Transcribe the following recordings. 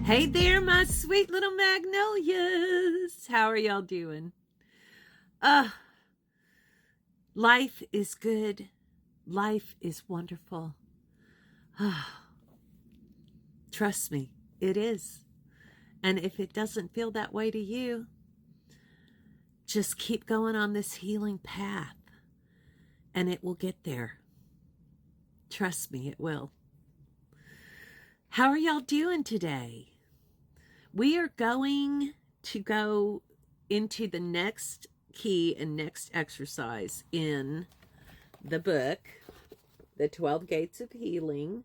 Hey there, my sweet little magnolias. How are y'all doing? Uh, Life is good. Life is wonderful. Trust me, it is. And if it doesn't feel that way to you, just keep going on this healing path and it will get there. Trust me, it will. How are y'all doing today? We are going to go into the next key and next exercise in the book, The 12 Gates of Healing.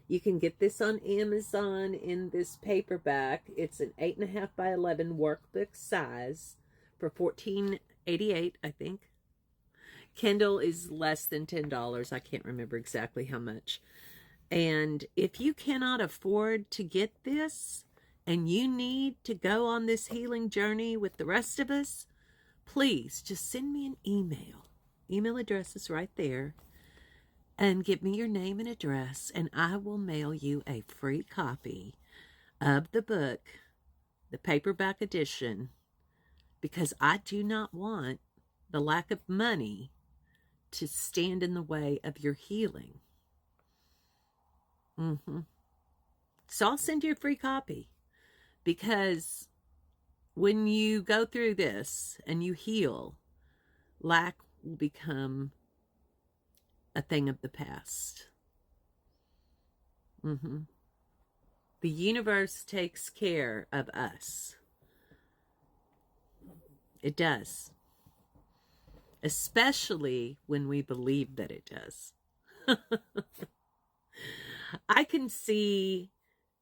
You can get this on Amazon in this paperback. It's an 8.5 by 11 workbook size for $14.88, I think. Kindle is less than $10. I can't remember exactly how much. And if you cannot afford to get this and you need to go on this healing journey with the rest of us, please just send me an email. Email address is right there. And give me your name and address, and I will mail you a free copy of the book, the paperback edition, because I do not want the lack of money to stand in the way of your healing. So I'll send you a free copy, because when you go through this and you heal, lack will become a thing of the past. The universe takes care of us. It does. Especially when we believe that it does. I can see,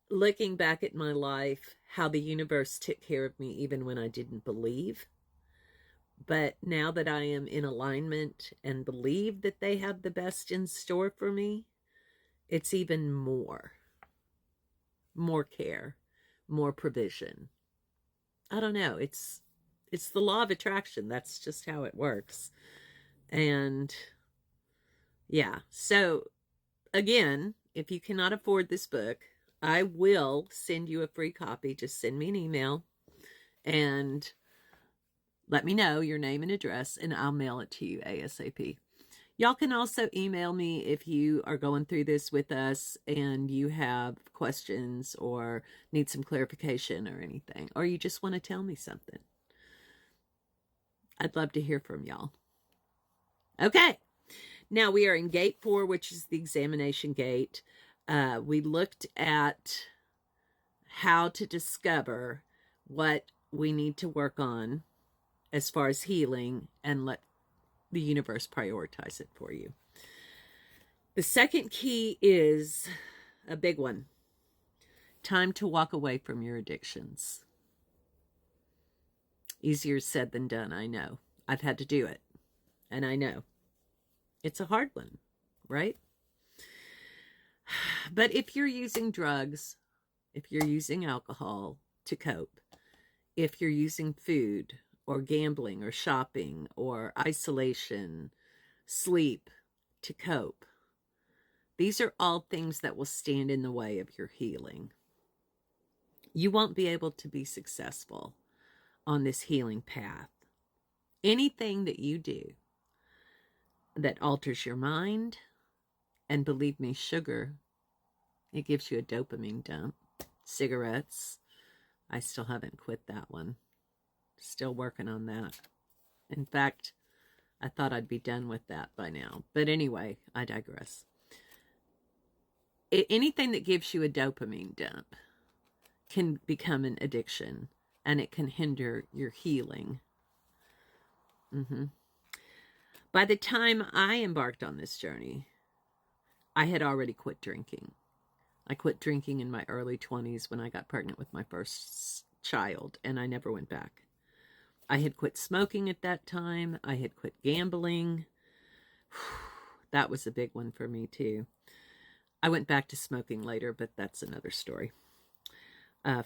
looking back at my life, how the universe took care of me even when I didn't believe. But now that I am in alignment and believe that they have the best in store for me, it's even more care, more provision. I don't know. It's the law of attraction. That's just how it works. And yeah, so again, if you cannot afford this book, I will send you a free copy. Just send me an email and let me know your name and address, and I'll mail it to you ASAP. Y'all can also email me if you are going through this with us and you have questions or need some clarification or anything, or you just want to tell me something. I'd love to hear from y'all. Okay, now we are in Gate 4, which is the examination gate. We looked at how to discover what we need to work on as far as healing and let the universe prioritize it for you. The second key is a big one. Time to walk away from your addictions. Easier said than done, I know. I've had to do it, and I know. It's a hard one, right? But if you're using drugs, if you're using alcohol to cope, if you're using food or gambling or shopping or isolation, sleep to cope, these are all things that will stand in the way of your healing. You won't be able to be successful on this healing path. Anything that you do that alters your mind, and believe me, sugar, it gives you a dopamine dump. Cigarettes, I still haven't quit that one. Still working on that. In fact, I thought I'd be done with that by now. But anyway, I digress. Anything that gives you a dopamine dump can become an addiction, and it can hinder your healing. By the time I embarked on this journey, I had already quit drinking. I quit drinking in my early 20s when I got pregnant with my first child, and I never went back. I had quit smoking at that time. I had quit gambling. That was a big one for me too. I went back to smoking later, but that's another story.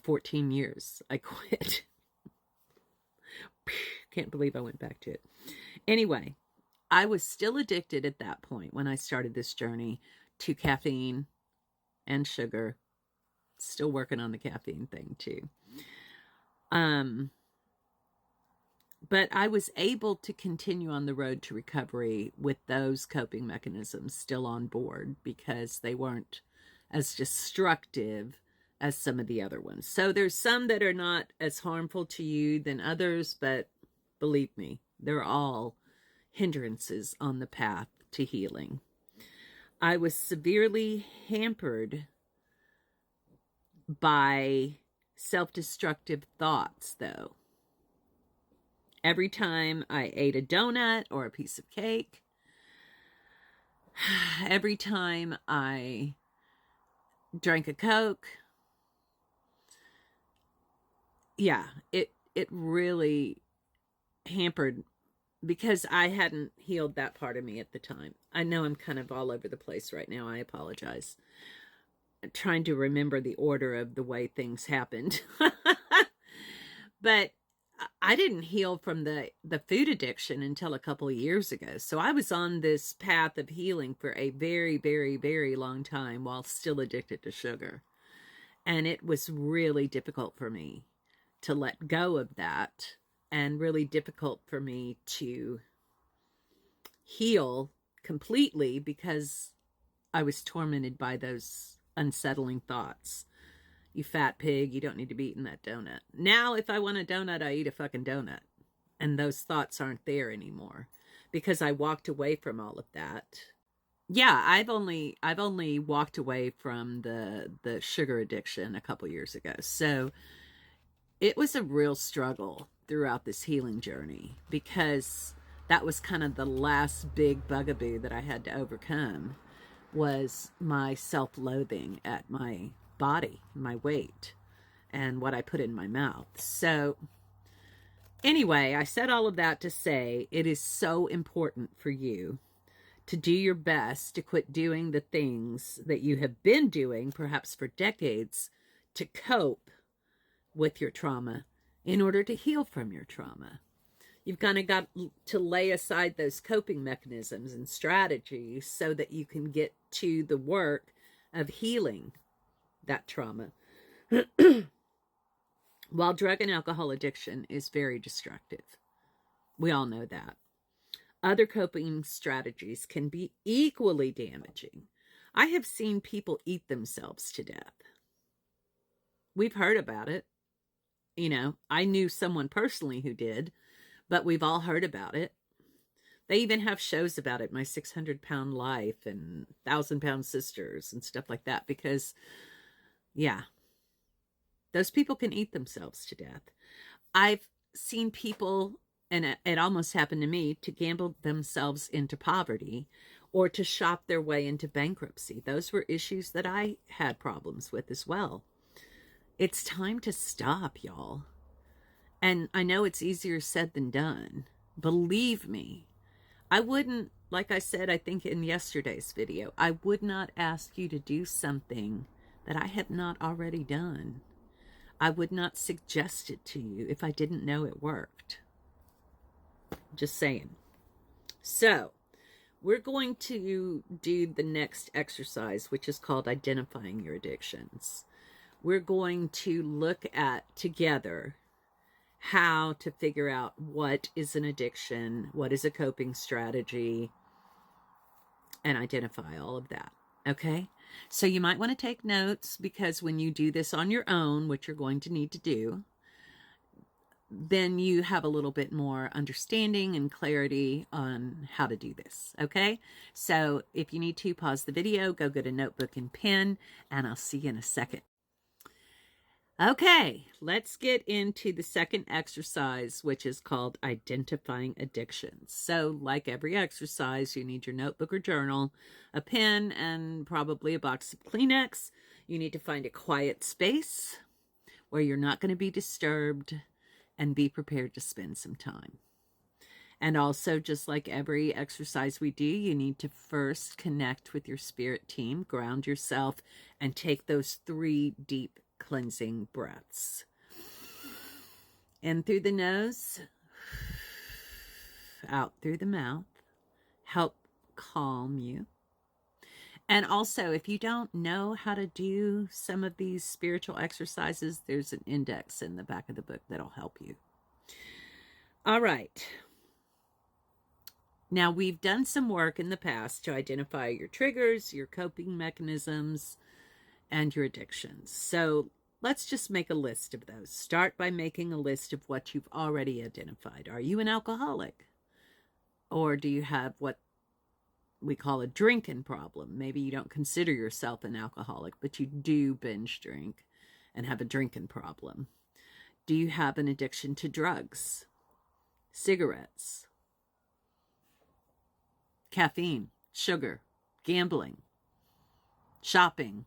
14 years I quit. Can't believe I went back to it. Anyway, I was still addicted at that point when I started this journey to caffeine and sugar, Still working on the caffeine thing too. But I was able to continue on the road to recovery with those coping mechanisms still on board because they weren't as destructive as some of the other ones. So there's some that are not as harmful to you than others, but believe me, they're all hindrances on the path to healing. I was severely hampered by self-destructive thoughts, though. Every time I ate a donut or a piece of cake, every time I drank a Coke, yeah, it really hampered because I hadn't healed that part of me at the time. I know I'm kind of all over the place right now. I apologize. I'm trying to remember the order of the way things happened. But I didn't heal from the food addiction until a couple of years ago. So I was on this path of healing for a very, very, very long time while still addicted to sugar. And it was really difficult for me to let go of that, and really difficult for me to heal completely because I was tormented by those unsettling thoughts. You fat pig, you don't need to be eating that donut. Now, if I want a donut, I eat a fucking donut. And those thoughts aren't there anymore because I walked away from all of that. Yeah, I've only walked away from the sugar addiction a couple years ago. So it was a real struggle throughout this healing journey because that was kind of the last big bugaboo that I had to overcome, was my self-loathing at my body, my weight, and what I put in my mouth. So anyway, I said all of that to say it is so important for you to do your best to quit doing the things that you have been doing, perhaps for decades, to cope with your trauma in order to heal from your trauma. You've kind of got to lay aside those coping mechanisms and strategies so that you can get to the work of healing that trauma. While drug and alcohol addiction is very destructive, we all know that, other coping strategies can be equally damaging. I have seen people eat themselves to death. We've heard about it. You know, I knew someone personally who did, but we've all heard about it. They even have shows about it, My 600-Pound Life and 1,000-Pound Sisters and stuff like that, because, yeah, those people can eat themselves to death. I've seen people, and it almost happened to me, to gamble themselves into poverty or to shop their way into bankruptcy. Those were issues that I had problems with as well. It's time to stop, y'all. And I know it's easier said than done. Believe me, I wouldn't, like I said, I think in yesterday's video, I would not ask you to do something that I have not already done. I would not suggest it to you if I didn't know it worked. Just saying. So, we're going to do the next exercise, which is called identifying your addictions. We're going to look at together how to figure out what is an addiction, what is a coping strategy, and identify all of that. Okay? So you might want to take notes, because when you do this on your own, which you're going to need to do, then you have a little bit more understanding and clarity on how to do this. Okay? So if you need to, pause the video, go get a notebook and pen, and I'll see you in a second. Okay, let's get into the second exercise, which is called identifying addictions. So, like every exercise, you need your notebook or journal, a pen, and probably a box of Kleenex. You need to find a quiet space where you're not going to be disturbed, and be prepared to spend some time. And also, just like every exercise we do, you need to first connect with your spirit team, ground yourself, and take those 3 deep cleansing breaths. In through the nose, out through the mouth. Help calm you. And also, if you don't know how to do some of these spiritual exercises, there's an index in the back of the book that'll help you. All right. Now, we've done some work in the past to identify your triggers, your coping mechanisms, and your addictions. So let's just make a list of those. Start by making a list of what you've already identified. Are you an alcoholic? Or do you have what we call a drinking problem? Maybe you don't consider yourself an alcoholic, but you do binge drink and have a drinking problem. Do you have an addiction to drugs, cigarettes, caffeine, sugar, gambling, shopping,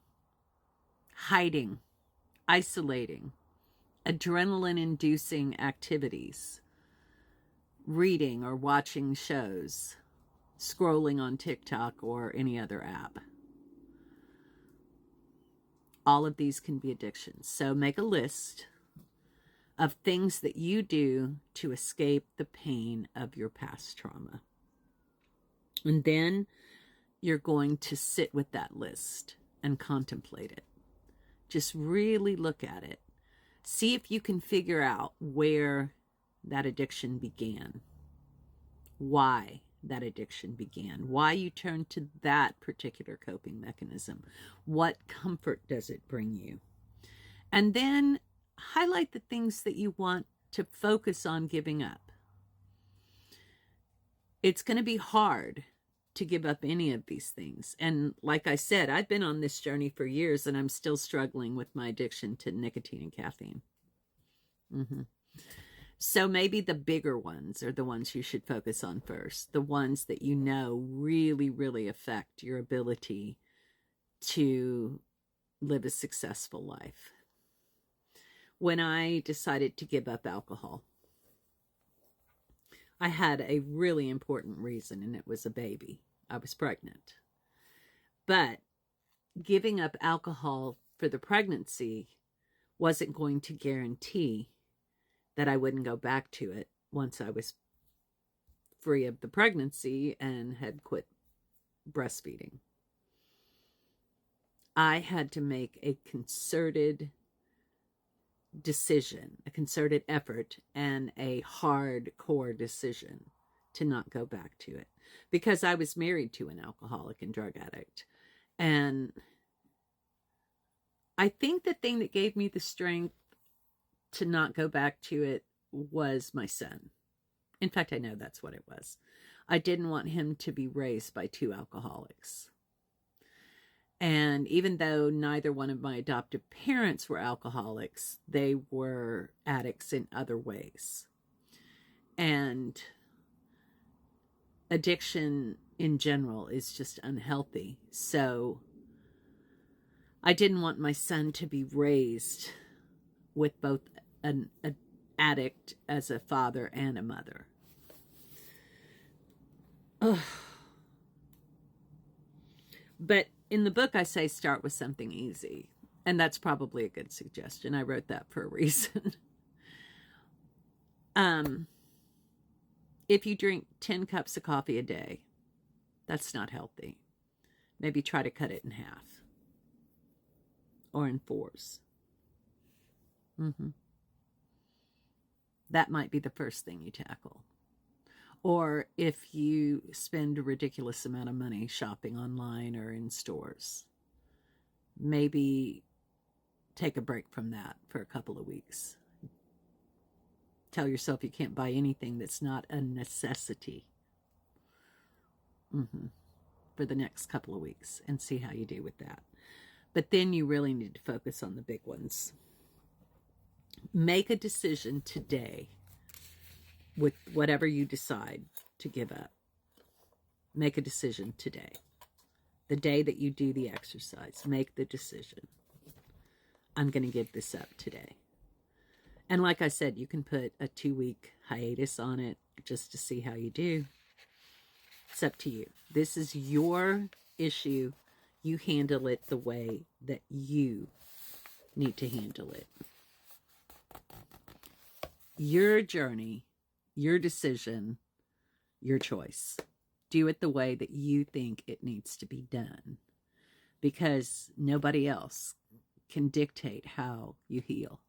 hiding, isolating, adrenaline-inducing activities, reading or watching shows, scrolling on TikTok or any other app? All of these can be addictions. So make a list of things that you do to escape the pain of your past trauma. And then you're going to sit with that list and contemplate it. Just really look at it. See if you can figure out where that addiction began, why that addiction began, why you turned to that particular coping mechanism, what comfort does it bring you. And then highlight the things that you want to focus on giving up. It's going to be hard to give up any of these things. And like I said, I've been on this journey for years and I'm still struggling with my addiction to nicotine and caffeine. So maybe the bigger ones are the ones you should focus on first. The ones that you know really, really affect your ability to live a successful life. When I decided to give up alcohol, I had a really important reason, and it was a baby. I was pregnant. But giving up alcohol for the pregnancy wasn't going to guarantee that I wouldn't go back to it once I was free of the pregnancy and had quit breastfeeding. I had to make a concerted decision, a concerted effort, and a hardcore decision to not go back to it, because I was married to an alcoholic and drug addict. And I think the thing that gave me the strength to not go back to it was my son. In fact, I know that's what it was. I didn't want him to be raised by two alcoholics. And even though neither one of my adoptive parents were alcoholics, they were addicts in other ways. And addiction in general is just unhealthy. So I didn't want my son to be raised with both an addict as a father and a mother. Ugh. But in the book, I say start with something easy. And that's probably a good suggestion. I wrote that for a reason. If you drink 10 cups of coffee a day, that's not healthy. Maybe try to cut it in half or in fours. That might be the first thing you tackle. Or if you spend a ridiculous amount of money shopping online or in stores, maybe take a break from that for a couple of weeks. Tell yourself you can't buy anything that's not a necessity for the next couple of weeks, and see how you do with that. But then you really need to focus on the big ones. Make a decision today with whatever you decide to give up. Make a decision today. The day that you do the exercise, make the decision. I'm going to give this up today. And like I said, you can put a 2-week hiatus on it just to see how you do. It's up to you. This is your issue. You handle it the way that you need to handle it. Your journey, your decision, your choice. Do it the way that you think it needs to be done. because nobody else can dictate how you heal.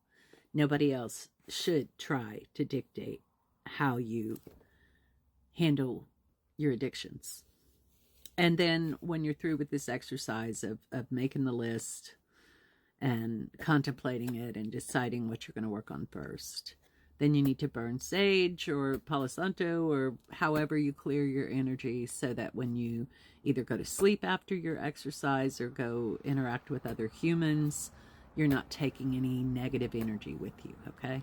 Nobody else should try to dictate how you handle your addictions. And then when you're through with this exercise of making the list and contemplating it and deciding what you're going to work on first, then you need to burn sage or Palo Santo or however you clear your energy, so that when you either go to sleep after your exercise or go interact with other humans, you're not taking any negative energy with you, okay?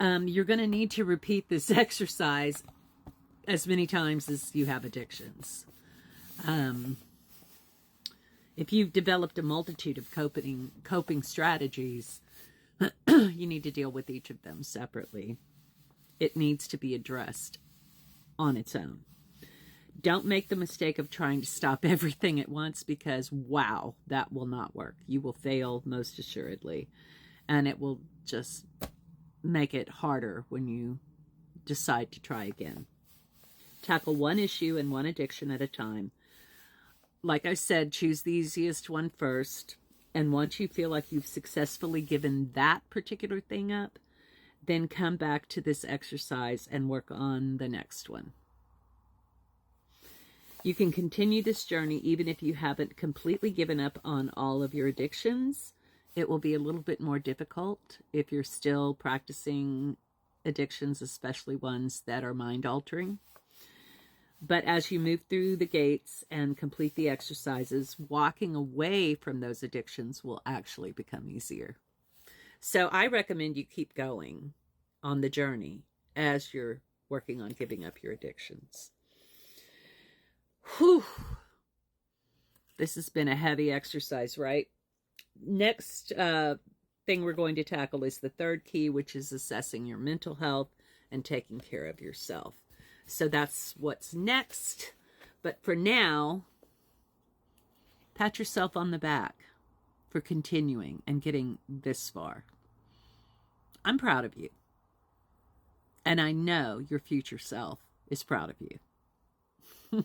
You're going to need to repeat this exercise as many times as you have addictions. If you've developed a multitude of coping strategies, you need to deal with each of them separately. It needs to be addressed on its own. Don't make the mistake of trying to stop everything at once, because, wow, that will not work. You will fail most assuredly, and it will just make it harder when you decide to try again. Tackle one issue and one addiction at a time. Like I said, choose the easiest one first. And once you feel like you've successfully given that particular thing up, then come back to this exercise and work on the next one. You can continue this journey even if you haven't completely given up on all of your addictions. It will be a little bit more difficult if you're still practicing addictions, especially ones that are mind-altering. But as you move through the gates and complete the exercises, walking away from those addictions will actually become easier. So I recommend you keep going on the journey as you're working on giving up your addictions. Whew. This has been a heavy exercise, right? Next thing we're going to tackle is the third key, which is assessing your mental health and taking care of yourself. So that's what's next. But for now, pat yourself on the back for continuing and getting this far. I'm proud of you. And I know your future self is proud of you.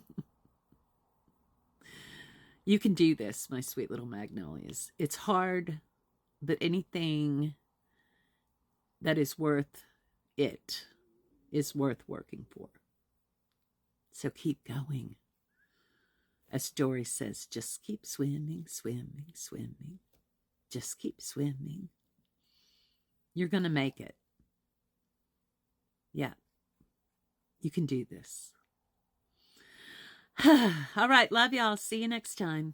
You can do this, my sweet little magnolias. It's hard, but anything that is worth it is worth working for. So keep going. As Dory says, just keep swimming, swimming, swimming. Just keep swimming. You're going to make it. Yeah. You can do this. All right. Love y'all. See you next time.